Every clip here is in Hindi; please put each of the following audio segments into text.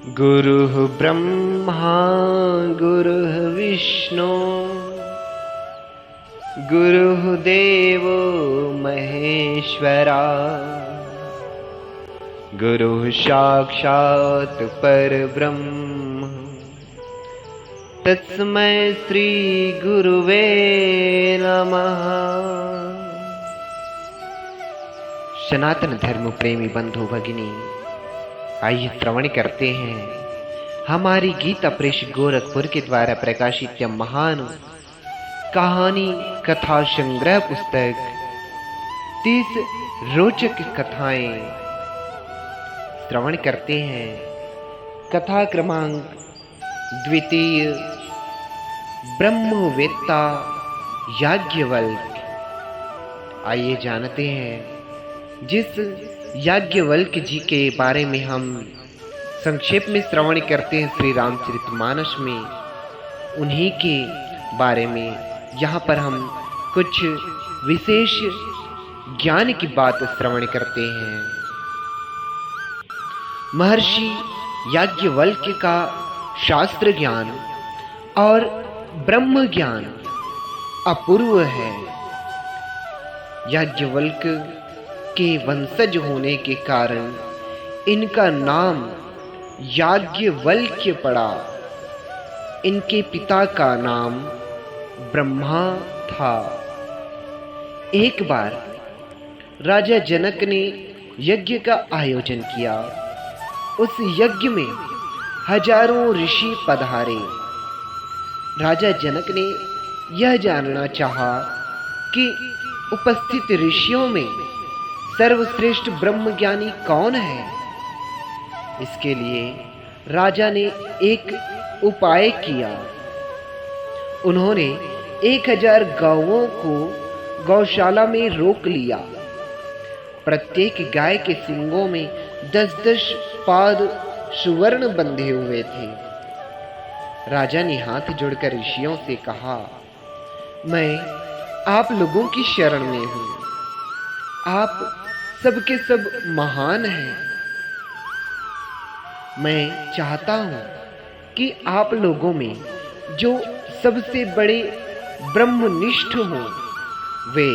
गुरुः ब्रह्मा गुरुः विष्णु गुरुः देवो महेश्वरा गुरुः साक्षात् परब्रह्म तस्मै श्री गुरुवे नमः। सनातन धर्म प्रेमी बंधु भगिनी, आइए श्रवण करते हैं हमारी गीता प्रेस गोरखपुर के द्वारा प्रकाशित महान कहानी कथा संग्रह पुस्तक 30 रोचक कथाएं। श्रवण करते हैं कथा क्रमांक द्वितीय, ब्रह्मवेत्ता याज्ञवल्क। आइए जानते हैं जिस याज्ञवल्क जी के बारे में हम संक्षेप में श्रवण करते हैं श्री रामचरितमानस में, उन्हीं के बारे में यहाँ पर हम कुछ विशेष ज्ञान की बात श्रवण करते हैं। महर्षि याज्ञवल्क का शास्त्र ज्ञान और ब्रह्म ज्ञान अपूर्व है। याज्ञवल्क के वंशज होने के कारण इनका नाम याज्ञवल्क्य पड़ा। इनके पिता का नाम ब्रह्मा था। एक बार राजा जनक ने यज्ञ का आयोजन किया। उस यज्ञ में हजारों ऋषि पधारे। राजा जनक ने यह जानना चाहा कि उपस्थित ऋषियों में सर्वश्रेष्ठ ब्रह्मज्ञानी कौन है। इसके लिए राजा ने एक उपाय किया। उन्होंने 1000 गौओं को गौशाला में रोक लिया। प्रत्येक गाय के सींगों में 10-10 पाद सुवर्ण बंधे हुए थे। राजा ने हाथ जोड़कर ऋषियों से कहा, मैं आप लोगों की शरण में हूं। आप सबके सब महान हैं। मैं चाहता हूं कि आप लोगों में जो सबसे बड़े ब्रह्मनिष्ठ हों वे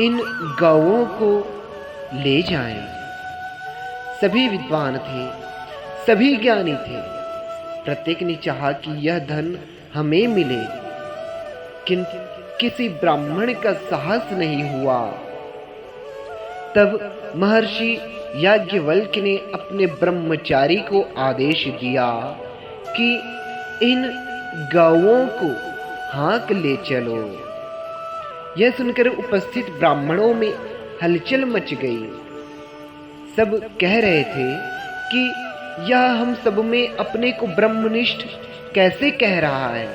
इन गौओं को ले जाएं। सभी विद्वान थे, सभी ज्ञानी थे। प्रत्येक ने चाहा कि यह धन हमें मिले, किंतु किसी ब्राह्मण का साहस नहीं हुआ। तब महर्षि याज्ञवल्क्य ने अपने ब्रह्मचारी को आदेश दिया कि इन गौओं को हाँक ले चलो। यह सुनकर उपस्थित ब्राह्मणों में हलचल मच गई। सब कह रहे थे कि यह हम सब में अपने को ब्रह्मनिष्ठ कैसे कह रहा है।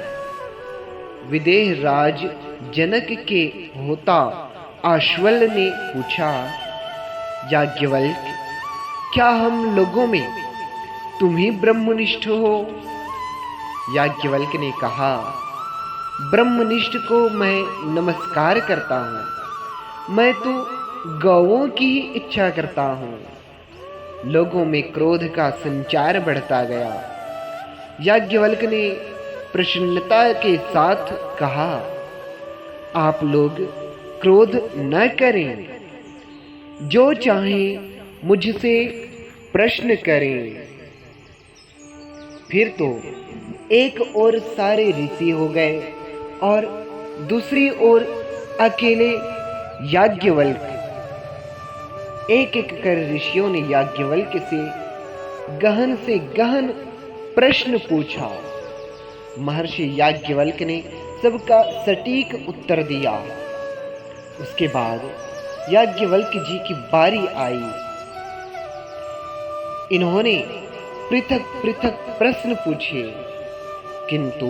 विदेह राज जनक के होता आश्वल ने पूछा, याज्ञवल्क, क्या हम लोगों में तुम ही ब्रह्मनिष्ठ हो? याज्ञवल्क ने कहा, ब्रह्मनिष्ठ को मैं नमस्कार करता हूँ। मैं तो गौओं की ही इच्छा करता हूँ। लोगों में क्रोध का संचार बढ़ता गया। याज्ञवल्क ने प्रसन्नता के साथ कहा, आप लोग क्रोध न करें, जो चाहें मुझसे प्रश्न करें। फिर तो एक ओर सारे ऋषि हो गए और दूसरी ओर अकेले याज्ञवल्क। एक एक कर ऋषियों ने याज्ञवल्क से गहन प्रश्न पूछा। महर्षि याज्ञवल्क ने सबका सटीक उत्तर दिया। उसके बाद याज्ञवल्क जी की बारी आई। इन्होंने पृथक पृथक प्रश्न पूछे, किंतु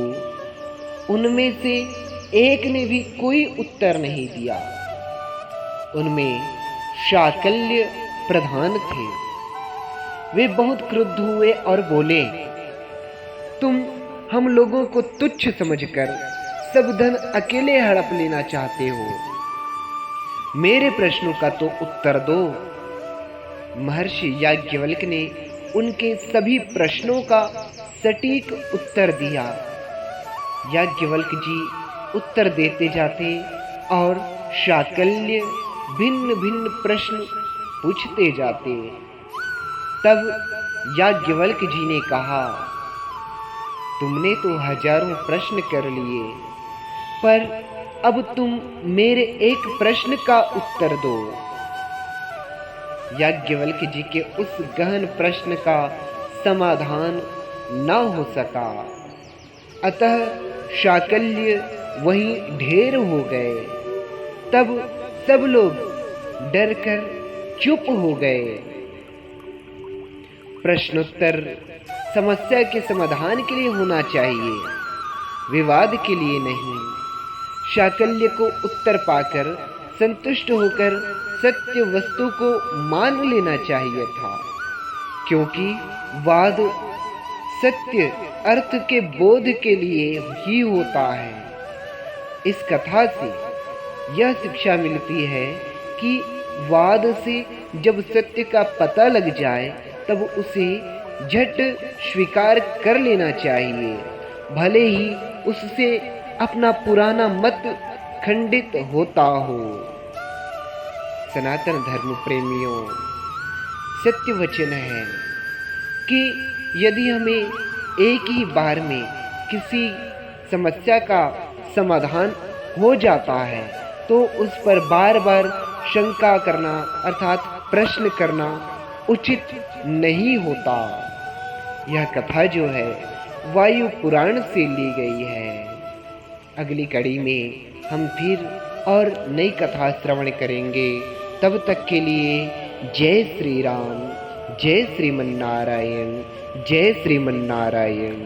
उनमें से एक ने भी कोई उत्तर नहीं दिया। उनमें शाकल्य प्रधान थे। वे बहुत क्रुद्ध हुए और बोले, तुम हम लोगों को तुच्छ समझकर सब धन अकेले हड़प लेना चाहते हो। मेरे प्रश्नों का तो उत्तर दो। महर्षि याज्ञवल्क ने उनके सभी प्रश्नों का सटीक उत्तर दिया। याज्ञवल्क जी उत्तर देते जाते और शाकल्य भिन्न भिन्न प्रश्न पूछते जाते। तब याज्ञवल्क जी ने कहा, तुमने तो हजारों प्रश्न कर लिए, पर अब तुम मेरे एक प्रश्न का उत्तर दो। याज्ञवल्क जी के उस गहन प्रश्न का समाधान न हो सका, अतः शाकल्य वहीं ढेर हो गए। तब सब लोग डरकर चुप हो गए। प्रश्नोत्तर समस्या के समाधान के लिए होना चाहिए, विवाद के लिए नहीं। शाकल्य को उत्तर पाकर संतुष्ट होकर सत्य वस्तु को मान लेना चाहिए था, क्योंकि वाद सत्य अर्थ के बोध के लिए ही होता है। इस कथा से यह शिक्षा मिलती है कि वाद से जब सत्य का पता लग जाए तब उसे झट स्वीकार कर लेना चाहिए, भले ही उससे अपना पुराना मत खंडित होता हो। सनातन धर्म प्रेमियों, सत्य वचन है कि यदि हमें एक ही बार में किसी समस्या का समाधान हो जाता है तो उस पर बार बार शंका करना अर्थात प्रश्न करना उचित नहीं होता। यह कथा जो है वायु पुराण से ली गई है। अगली कड़ी में हम फिर और नई कथा श्रवण करेंगे। तब तक के लिए जय श्री राम, जय श्रीमन्नारायण, जय श्रीमन्नारायण।